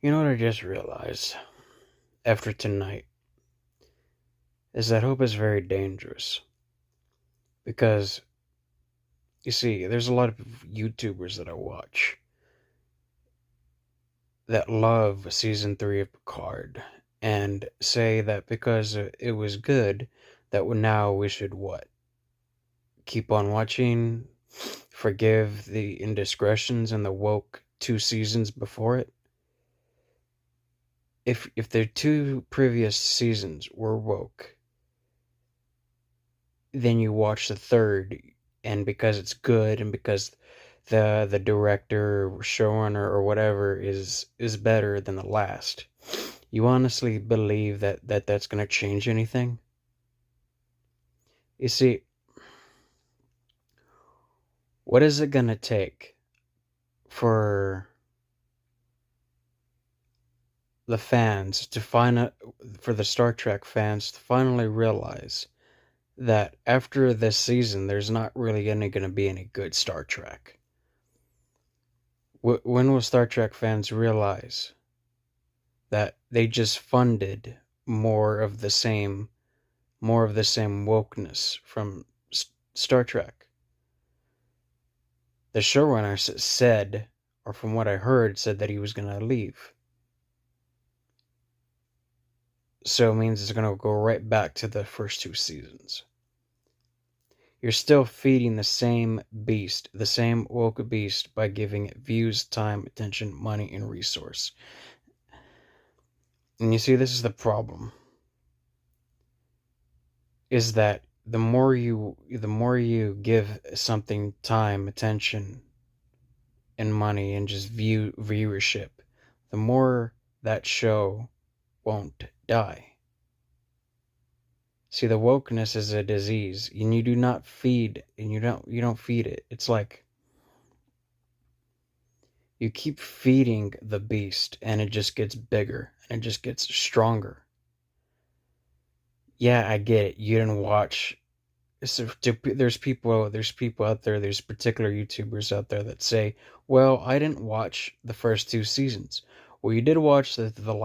You know what I just realized after tonight is that hope is very dangerous because you see, there's a lot of YouTubers that I watch that love season 3 of Picard and say that because it was good, that now we should what? Keep on watching, forgive the indiscretions and the woke 2 seasons before it. If the 2 previous seasons were woke, then you watch the third, and because it's good and because the director or showrunner or whatever is better than the last, you honestly believe that's going to change anything? You see, what is it going to take for the fans to for the Star Trek fans to finally realize that after this season there's not really going to be any good Star Trek? When will Star Trek fans realize that they just funded more of the same wokeness from Star Trek? The showrunner said, or from what I heard, said that he was going to leave. So it means it's going to go right back to the first 2 seasons. You're still feeding the same beast, the same woke beast, by giving it views, time, attention, money, and resource. And you see, this is the problem, is that the more you give something time, attention, and money, and just viewership, the more that show won't die. See, the wokeness is a disease, and you do not feed, and you don't feed it. It's like you keep feeding the beast, and it just gets bigger, and it just gets stronger. Yeah, I get it. You didn't watch. So, there's people out there, there's particular YouTubers out there that say, well, I didn't watch the first 2 seasons. Well, you did watch the third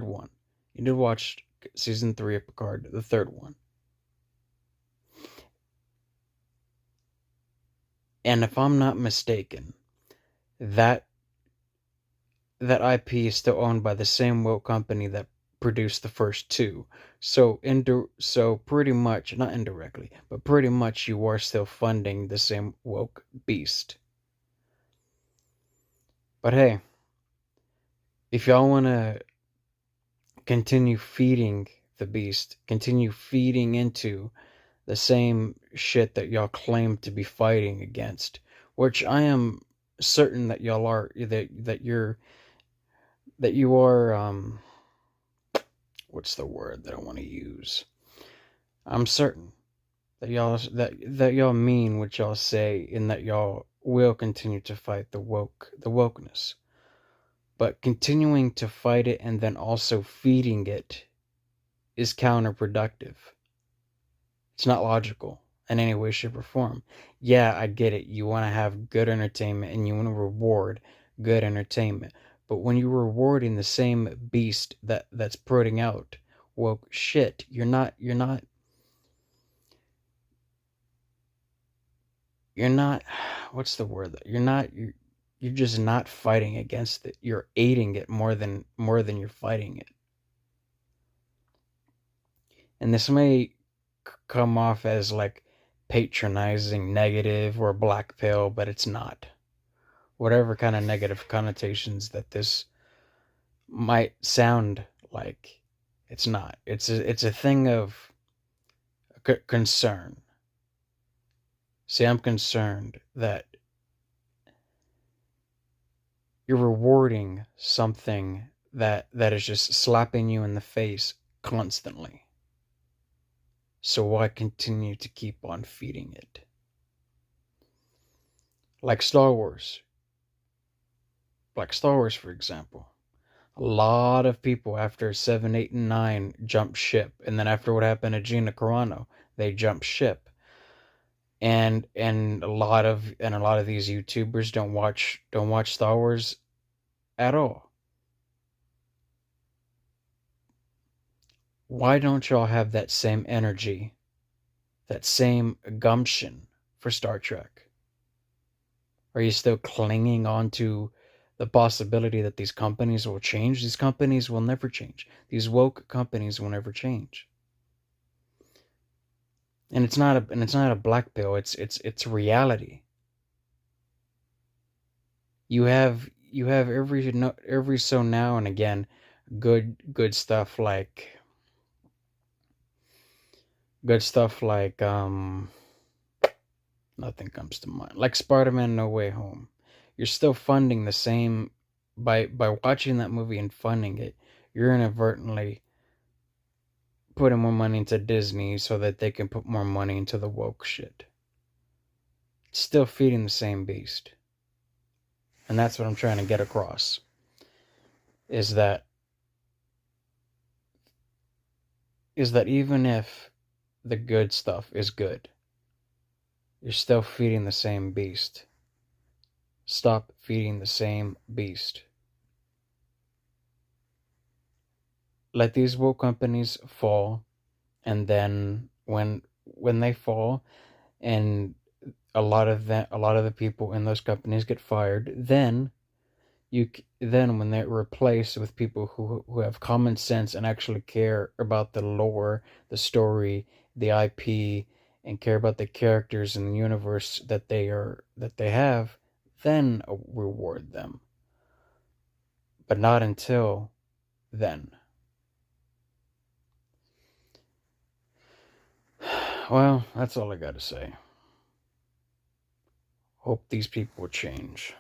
one. You did watch season 3 of Picard, the third one. And if I'm not mistaken, that IP is still owned by the same woke company that produced the first 2. So pretty much, not indirectly, but pretty much you are still funding the same woke beast. But hey, if y'all want to continue feeding the beast, continue feeding into the same shit that y'all claim to be fighting against, which I am certain that y'all are, that you are, what's the word that I want to use? I'm certain that y'all mean what y'all say, and that y'all will continue to fight the wokeness. But continuing to fight it and then also feeding it is counterproductive. It's not logical in any way, shape, or form. Yeah, I get it. You want to have good entertainment and you want to reward good entertainment. But when you're rewarding the same beast that's putting out woke shit, you're not what's the word? You're just not fighting against it. You're aiding it more than you're fighting it. And this may come off as like patronizing, negative, or black pill, but it's not. Whatever kind of negative connotations that this might sound like, it's not. It's a thing of concern. See, I'm concerned that you're rewarding something that is just slapping you in the face constantly. So why continue to keep on feeding it? Like Star Wars. For example. A lot of people after 7, 8, and 9 jumped ship. And then after what happened to Gina Carano, they jumped ship. And a lot of these YouTubers don't watch Star Wars at all. Why don't y'all have that same energy, that same gumption for Star Trek? Are you still clinging on to the possibility that these companies will change? These companies will never change. These woke companies will never change. And it's not a black pill. It's reality. You have every so now and again good stuff like nothing comes to mind. Like Spider-Man No Way Home. You're still funding the same by watching that movie and funding it. You're inadvertently putting more money into Disney so that they can put more money into the woke shit. It's still feeding the same beast. And that's what I'm trying to get across. Is that even if the good stuff is good, you're still feeding the same beast. Stop feeding the same beast. Let these woke companies fall, and then when they fall, and a lot of the people in those companies get fired, then when they're replaced with people who have common sense and actually care about the lore, the story, the IP, and care about the characters in the universe that they have, then reward them. But not until then. Well, that's all I got to say. Hope these people change.